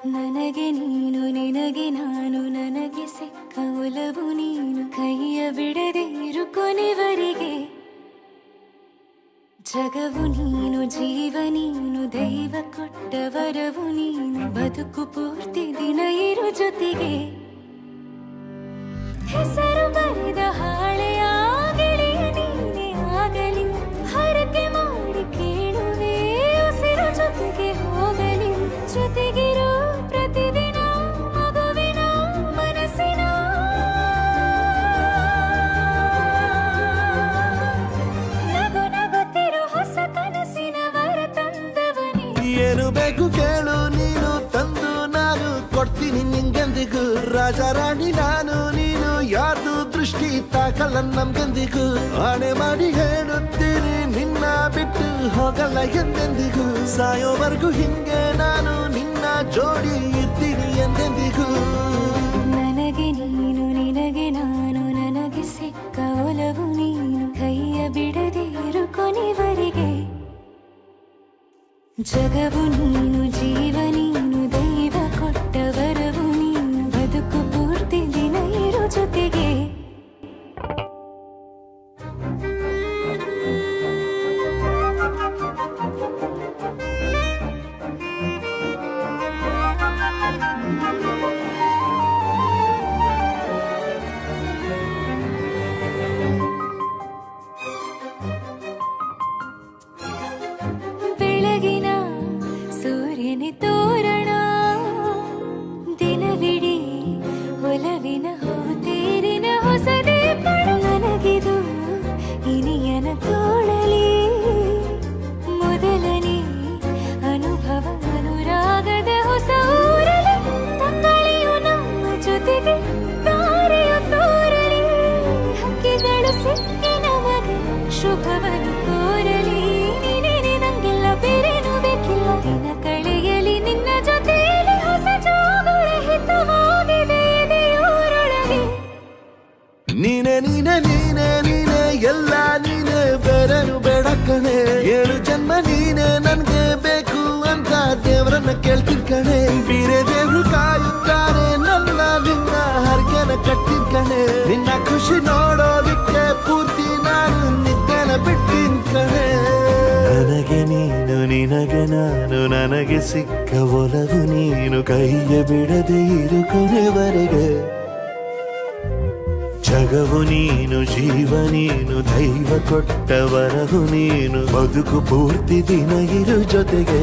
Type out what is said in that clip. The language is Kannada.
ನನಗೆ ನೀನು ನಿನಗೆ ನಾನು ನನಗೆ ಸಿಕ್ಕ ಒಲವು ನೀನು ಕೈಯ ಬಿಡದೆ ಇರು ಕೊನೆವರೆಗೆ ಜಗವು ನೀನು ಜೀವ ನೀನು ದೈವ ಕೊಟ್ಟ ವರವು ನೀನು ಬದುಕು ಪೂರ್ತಿ ದಿನ ಇರು ಜೊತೆಗೆ ಹೆಸರು ಬರೆದ ಹಾಳೆಯ ಗೆಳೆಯ ನೀನೇ ಆಗಲಿ ಹರಕೆ ಮಾಡಿ ಕೇಳುವೆ ಉಸಿರು ಜೊತೆಗೆ ಹೋಗಲಿ ಜೊತೆಗಿರೋ ಪ್ರತಿದಿನ ಮಗುವಿನ ಮನಸ್ಸಿನ ನಗು ನಗುತ್ತಿರೋ ಹೊಸ ಕನಸಿನ ವರ ತಂದವನೇ ಏನು ಬೇಕು ಕೇಳು ನೀನು ತಂದು ನಾನು ಕೊಡ್ತೀನಿ ನಿಂಗೆಂದಿಗೂ ರಾಜ ರಾಣಿ ನಾನು ನೀನು ಯಾರ್ದು ದೃಷ್ಟಿ ತಾಕಲ್ಲ ನಮ್ಗೆಂದಿಗೂ ಆಣೆ ಮಾಡಿ ಹೇಳುತ್ತೀನಿ ನಿನ್ನ ಬಿಟ್ಟು ಹೋಗಲ್ಲ ಎಂದೆಂದಿಗೂ ಸಾಯೋವರೆಗೂ ಹಿಂಗೆ ನಾನು ನಿನ್ನ ಜೋಡಿ ಇರ್ತೀನಿ ಎಂದೆಂದಿಗೂ ನನಗೆ ನೀನು ನಿನಗೆ ನಾನು ನನಗೆ ಸಿಕ್ಕ ಒಲವು ನೀನು ಕೈಯ ಬಿಡದೆ ಇರು ಕೊನೆವರೆಗೆ ಜಗವು ನೀನು ಜೀವ ನೀನು ದೈವ ಕೊಟ್ಟ ವರವು ನೀನು ಬದುಕು ಪೂರ್ತಿ ದಿನ ಇರು ಜೊತೆಗೆ ಬೆಳಗಿನ ಸೂರ್ಯನ ತೋರಣ ದಿನವಿಡೀ ಒಲವಿನ ಹೋತೇರಿನ ಹೊಸದೇ ನನಗಿದು ಇನಿಯನ ತೋಳಲಿ ಮೊದಲನೇ ಅನುಭವ ಅನುರಾಗದ ಹೊಸ ಊರಲಿ ತಂಗಳಿಯು ನಮ್ಮ ಜೊತೆಗೆ ತಾರೆಯು ತೋರಲಿ ಹಕ್ಕಿಗಳು ಸಿಕ್ಕಿ ನಮಗೆ ಶುಭವನ್ನು ಕೋರಲಿ ನೀನೇ ನಂಗೆಲ್ಲ ಬೇರೇನು ಬೇಕಿಲ್ಲ ದಿನ ಕಳೆಯಲಿ ನಿನ್ನ ಜೊತೆಯಲ್ಲಿ ಹೊಸ ಜೋಗುಳ ಹಿತವಾಗಿದೆ ದೇವರೊಳಗೆ ನೀನೆ ನೀನೆ ನೀನೆ ನೀನೆ ಎಲ್ಲ ನೀನೆ ಬೇರೆನು ಬೇಡ ಕಣೆ ಏಳು ಜನ್ಮ ನೀನೆ ನನ್ಗೆ ಬೇಕು ಅಂತ ದೇವರನ್ನ ಕೇಳ್ತೀನಿ ಕಣೆ ಬೇರೆ ದೇವ್ರು ಕಾಯುತ್ತಾರೆ ನನ್ನ ನಿನ್ನ ಹರ್ಗೆನ ಕಟ್ಟಿನ ಕಣೆ ನಿನ್ನ ಖುಷಿ ನೋಡೋದಿಕ್ಕೆ ಪೂರ್ತಿ ನಾನು ನಿದ್ದೆನ ಬಿಟ್ಟಿನ್ ಕಣೆ ನನಗೆ ನೀನು ನಿನಗೆ ನಾನು ನನಗೆ ಸಿಕ್ಕ ಒಲವು ನೀನು ಕೈಯ ಬಿಡದೆ ಇರು ಕೊನೆವರೆಗೆ ಜಗವು ನೀನು ಜೀವ ನೀನು ದೈವ ಕೊಟ್ಟ ವರವು ನೀನು ಬದುಕು ಪೂರ್ತಿ ದಿನ ಇರು ಜೊತೆಗೆ